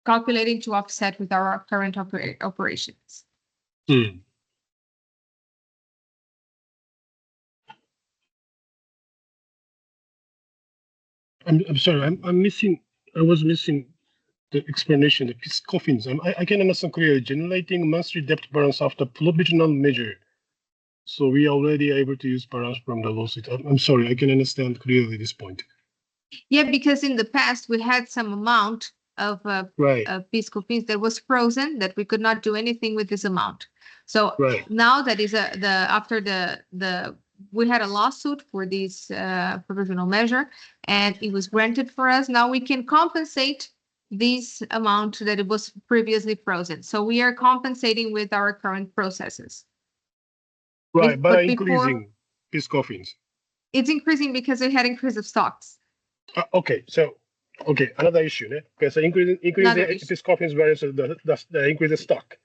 calculating to offset with our current operations. I'm sorry. I'm missing. I was missing the explanation. The PIS/COFINS. I can understand clearly. Generating monthly debt balance after provisional measure. So we are already able to use balance from the lawsuit. I'm sorry. I can understand clearly this point. Yeah, because in the past we had some amount of Right. PIS/COFINS that was frozen, that we could not do anything with this amount. So Right. now that is after we had a lawsuit for this provisional measure, and it was granted for us. Now we can compensate this amount that it was previously frozen. So we are compensating with our current processes. Right, but before, increasing PIS/COFINS. It's increasing because we had increase of stocks. Okay, so another issue, because increase the PIS/COFINS versus the increase the stock.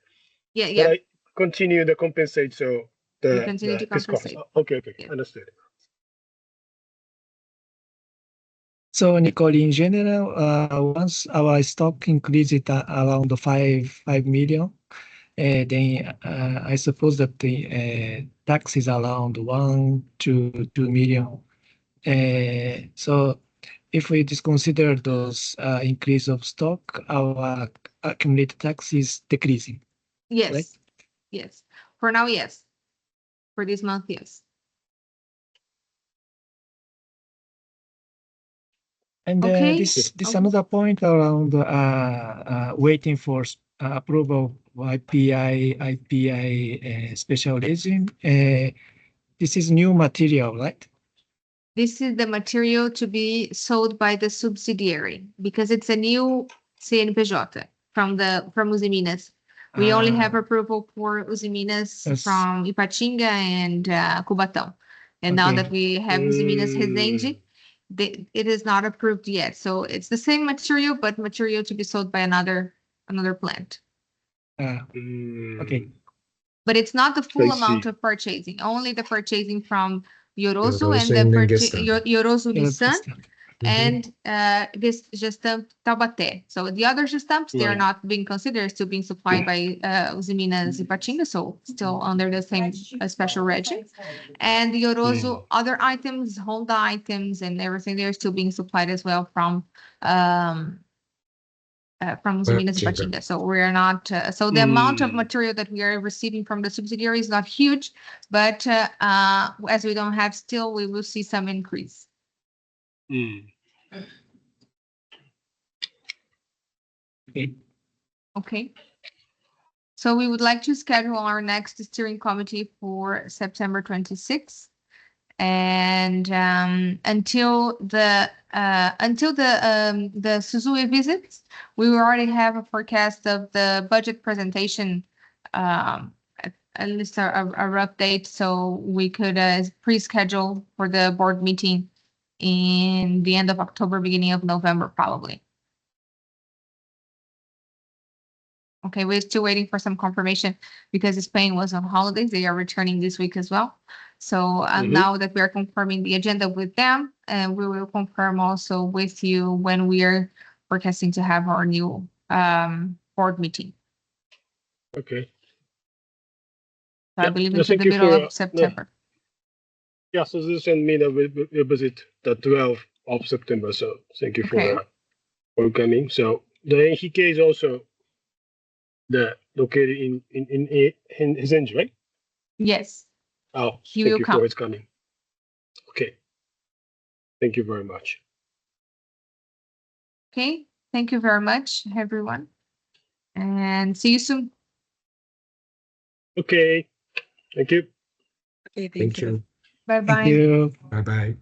Yeah. continue to compensate, so We continue to fixed costs. compensate. Okay, Yeah. understood. So Nicole, in general, once our stock increases around 5 million, then I suppose that the tax is around 1 to 2 million. So if we just consider those increase of stock, our accumulated tax is decreasing. Yes, Right. yes. For now, yes. For this month, yes. And Okay. this Okay. another point around waiting for approval of IPI special regime. This is new material, right? This is the material to be sold by the subsidiary because it's a new CNPJ from Usiminas. We only have approval for Usiminas Yes. from Ipatinga and Cubatão. And now Okay. that we have Usiminas Resende, it is not approved yet. So it's the same material, but material to be sold by another plant. Okay. But it's not the full I amount see. of purchasing, only the purchasing from Yorozu Yorozu and the and Nissan. Yorozu Nissan Mhm. and this Gestamp Taubaté. So the other Gestamps, they're Right. not being considered, still being supplied by Usiminas Ipatinga, so still under the same special regime. And the Yorozu other items, Honda items and everything, they're still being supplied as well from Usiminas Ipatinga. Ipatinga. So we're not, so the amount of material that we are receiving from the subsidiary is not huge, but as we don't have still, we will see some increase. Okay. Okay. So we would like to schedule our next steering committee for September 26th. And until the Suzui visits, we will already have a forecast of the budget presentation, at least a rough date, so we could pre-schedule for the board meeting in the end of October, beginning of November, probably. Okay, we're still waiting for some confirmation because Spain was on holidays. They are returning this week as well. So now that we are confirming the agenda with them, and we will confirm also with you when we are forecasting to have our new board meeting. Okay. So I Yeah, believe no, into thank the you middle for, of September. Yeah, so this and me will visit the 12th of September. So thank you Okay. for coming. So the NHK is also located in his end, right? Yes, Oh, he thank will you come. for his coming. Okay. Thank you very much. Okay, thank you very much, everyone. And see you soon. Okay. Thank you. Okay, Thank you. Bye-bye. Thank you. Bye-bye.